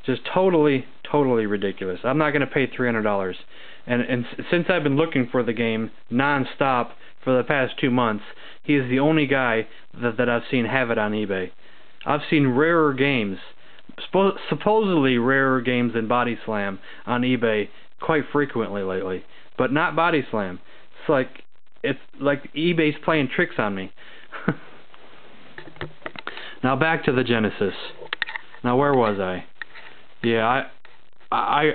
Just totally, totally ridiculous. I'm not going to pay $300. And since I've been looking for the game non-stop for the past 2 months, he is the only guy that I've seen have it on eBay. I've seen rarer games, supposedly rarer games than Body Slam on eBay quite frequently lately, but not Body Slam. It's like eBay's playing tricks on me. Now back to the Genesis. Now where was I? Yeah, I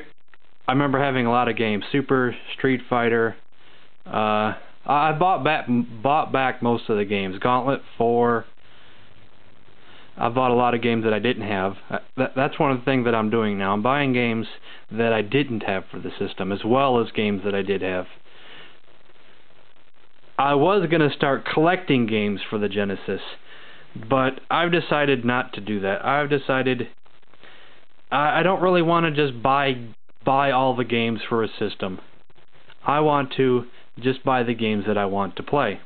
remember having a lot of games. Super Street Fighter. I bought back most of the games. Gauntlet 4. I bought a lot of games that I didn't have. That's one of the things that I'm doing now. I'm buying games that I didn't have for the system, as well as games that I did have. I was going to start collecting games for the Genesis, but I've decided not to do that. I've decided I don't really want to just buy all the games for a system. I want to just buy the games that I want to play,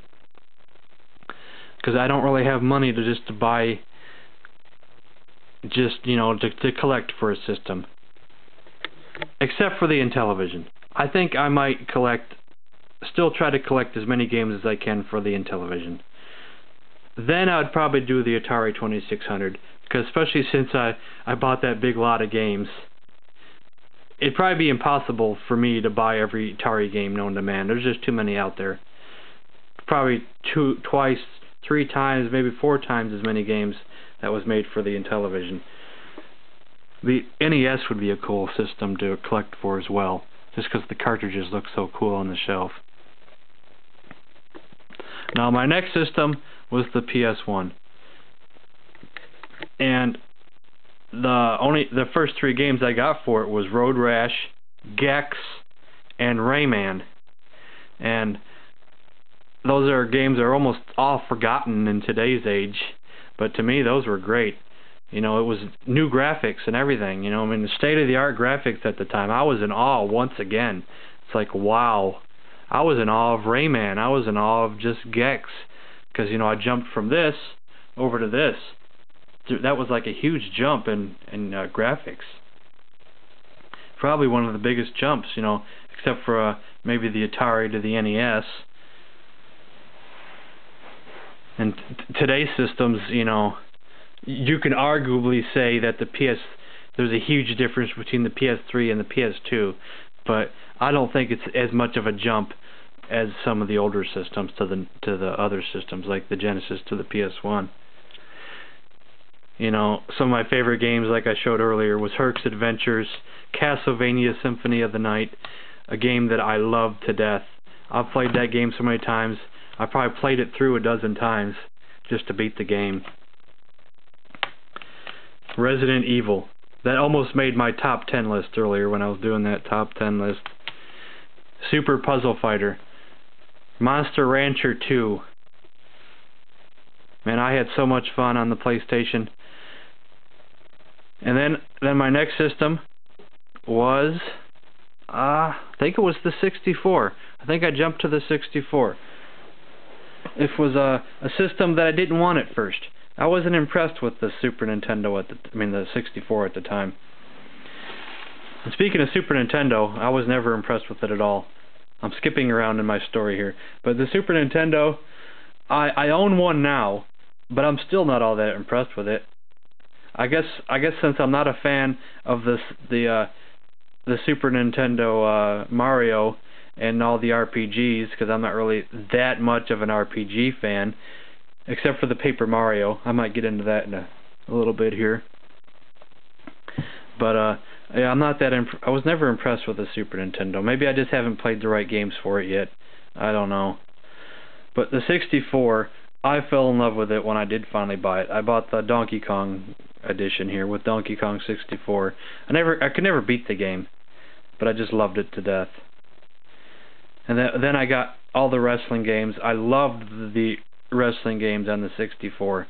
because I don't really have money to buy, to collect for a system, except for the Intellivision. I think I might still try to collect as many games as I can for the Intellivision. Then I would probably do the Atari 2600, because especially since I bought that big lot of games, it'd probably be impossible for me to buy every Atari game known to man. There's just too many out there. Probably twice, 3 times, maybe 4 times as many games that was made for the Intellivision. The NES would be a cool system to collect for as well, just because the cartridges look so cool on the shelf. Now my next system was the PS1, and the first 3 games I got for it was Road Rash, Gex, and Rayman, and those are games that are almost all forgotten in today's age, but to me those were great. It was new graphics and everything. The state-of-the-art graphics at the time. I was in awe once again. It's like, wow. I was in awe of Rayman. I was in awe of just Gex, because I jumped from this over to this. That was like a huge jump in graphics. Probably one of the biggest jumps, except for maybe the Atari to the NES. And today's systems, you can arguably say that there's a huge difference between the PS3 and the PS2, but I don't think it's as much of a jump as some of the older systems to the other systems, like the Genesis to the PS1. Some of my favorite games, like I showed earlier, was Herc's Adventures, Castlevania Symphony of the Night, a game that I love to death. I've played that game so many times. I probably played it through a dozen times just to beat the game. Resident Evil. That almost made my top 10 list earlier when I was doing that top 10 list. Super Puzzle Fighter. Monster Rancher 2. Man, I had so much fun on the PlayStation. And then my next system was, I think it was the 64. I think I jumped to the 64. It was a system that I didn't want at first. I wasn't impressed with the Super Nintendo the 64 at the time. And speaking of Super Nintendo, I was never impressed with it at all. I'm skipping around in my story here, but the Super Nintendo, I own one now, but I'm still not all that impressed with it. I guess since I'm not a fan of the Super Nintendo Mario and all the RPGs, because I'm not really that much of an RPG fan, except for the Paper Mario. I might get into that in a little bit here. But yeah, I'm not that I was never impressed with the Super Nintendo. Maybe I just haven't played the right games for it yet. I don't know. But the 64, I fell in love with it when I did finally buy it. I bought the Donkey Kong edition here with Donkey Kong 64. I could never beat the game, but I just loved it to death. And then I got all the wrestling games. I loved the wrestling games on the 64.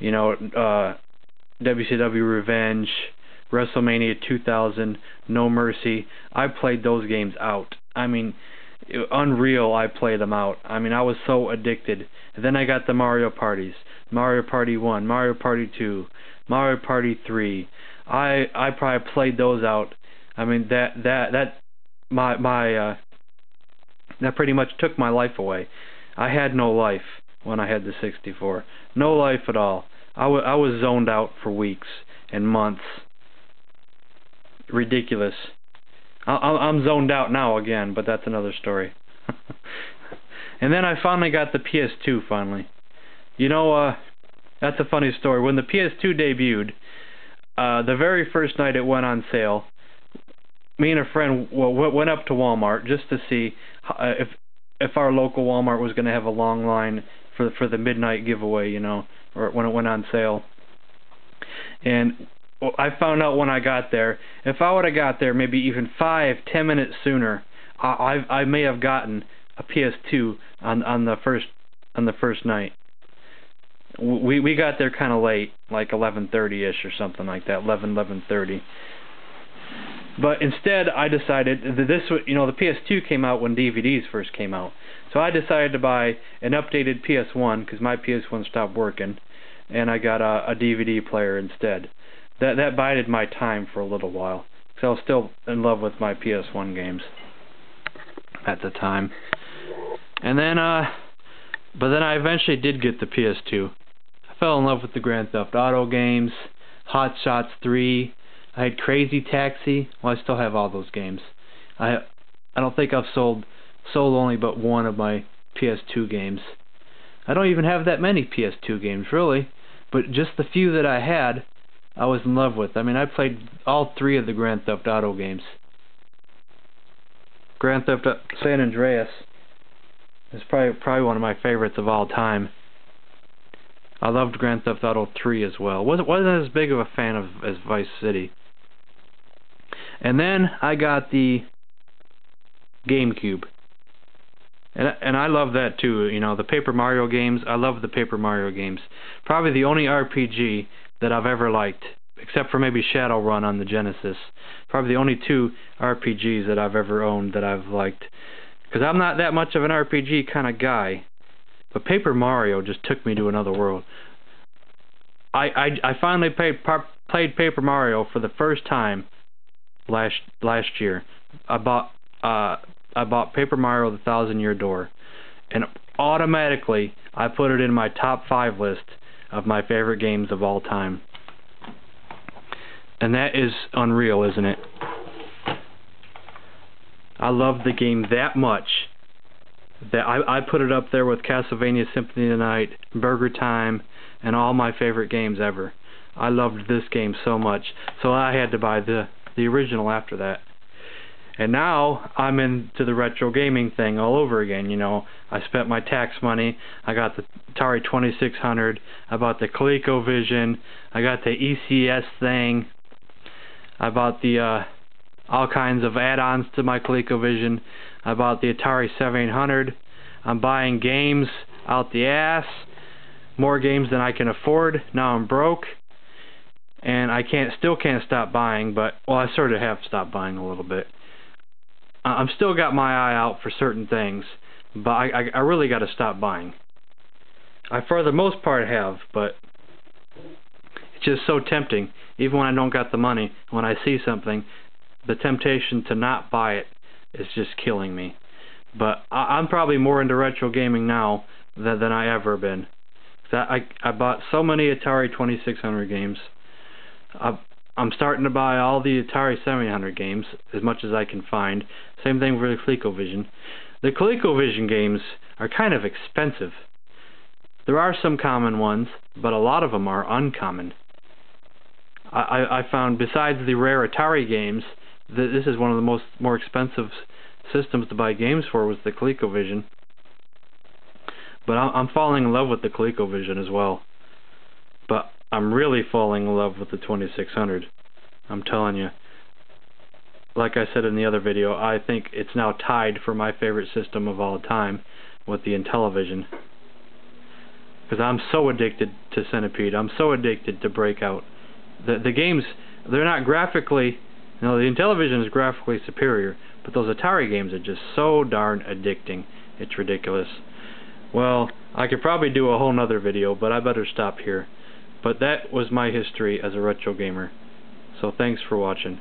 WCW Revenge, WrestleMania 2000, No Mercy. I played those games out. Unreal, I played them out. I was so addicted. And then I got the Mario Parties. Mario Party 1, Mario Party 2, Mario Party 3. I probably played those out. I mean, that pretty much took my life away. I had no life when I had the 64. No life at all. I was zoned out for weeks and months. Ridiculous. I'm zoned out now again, but that's another story. And then I finally got the PS2 finally. You know, that's a funny story. When the PS2 debuted, the very first night it went on sale, me and a friend went up to Walmart just to see if our local Walmart was going to have a long line for the midnight giveaway, you know, or when it went on sale. And I found out when I got there, if I would have got there maybe even 5-10 minutes sooner, I may have gotten a PS2 on the first night. We got there kind of late, like 11:30ish or something like that, 11:30. But instead, I decided that this was, you know, the PS2 came out when DVDs first came out. So I decided to buy an updated PS1 because my PS1 stopped working, and I got a DVD player instead. That bided my time for a little while, because I was still in love with my PS1 games at the time. And then, but then I eventually did get the PS2. I fell in love with the Grand Theft Auto games, Hot Shots 3. I had Crazy Taxi. Well, I still have all those games. I don't think I've sold only but one of my PS2 games. I don't even have that many PS2 games, really. But just the few that I had, I was in love with. I mean, I played all 3 of the Grand Theft Auto games. Grand Theft San Andreas is probably one of my favorites of all time. I loved Grand Theft Auto 3 as well. Wasn't as big of a fan as Vice City. And then I got the GameCube. And I love that too, you know, the Paper Mario games. I love the Paper Mario games. Probably the only RPG that I've ever liked, except for maybe Shadowrun on the Genesis. Probably the only 2 RPGs that I've ever owned that I've liked. Because I'm not that much of an RPG kind of guy. But Paper Mario just took me to another world. I finally played Paper Mario for the first time last year. I bought Paper Mario: The Thousand Year Door, and automatically I put it in my top 5 list of my favorite games of all time. And that is unreal, isn't it? I love the game that much that I put it up there with Castlevania Symphony of the Night, Burger Time, and all my favorite games ever. I loved this game so much, so I had to buy the original after that. And now I'm into the retro gaming thing all over again, you know. I spent my tax money. I got the Atari 2600. I bought the ColecoVision. I got the ECS thing. I bought the all kinds of add-ons to my ColecoVision. I bought the Atari 7800. I'm buying games out the ass. More games than I can afford. Now I'm broke. And I still can't stop buying, but, well, I sort of have stopped buying a little bit. I'm still got my eye out for certain things, but I really got to stop buying. I for the most part have, but it's just so tempting. Even when I don't got the money, when I see something, the temptation to not buy it is just killing me. But I'm probably more into retro gaming now than I ever been. I bought so many Atari 2600 games. I'm starting to buy all the Atari 7800 games, as much as I can find. Same thing for the ColecoVision. The ColecoVision games are kind of expensive. There are some common ones, but a lot of them are uncommon. I found, besides the rare Atari games, that this is one of the more expensive systems to buy games for, was the ColecoVision. But I'm falling in love with the ColecoVision as well. But I'm really falling in love with the 2600. I'm telling you. Like I said in the other video, I think it's now tied for my favorite system of all time with the Intellivision. Because I'm so addicted to Centipede. I'm so addicted to Breakout. The games, they're not graphically, you know, the Intellivision is graphically superior, but those Atari games are just so darn addicting. It's ridiculous. Well, I could probably do a whole nother video, but I better stop here. But that was my history as a retro gamer. So thanks for watching.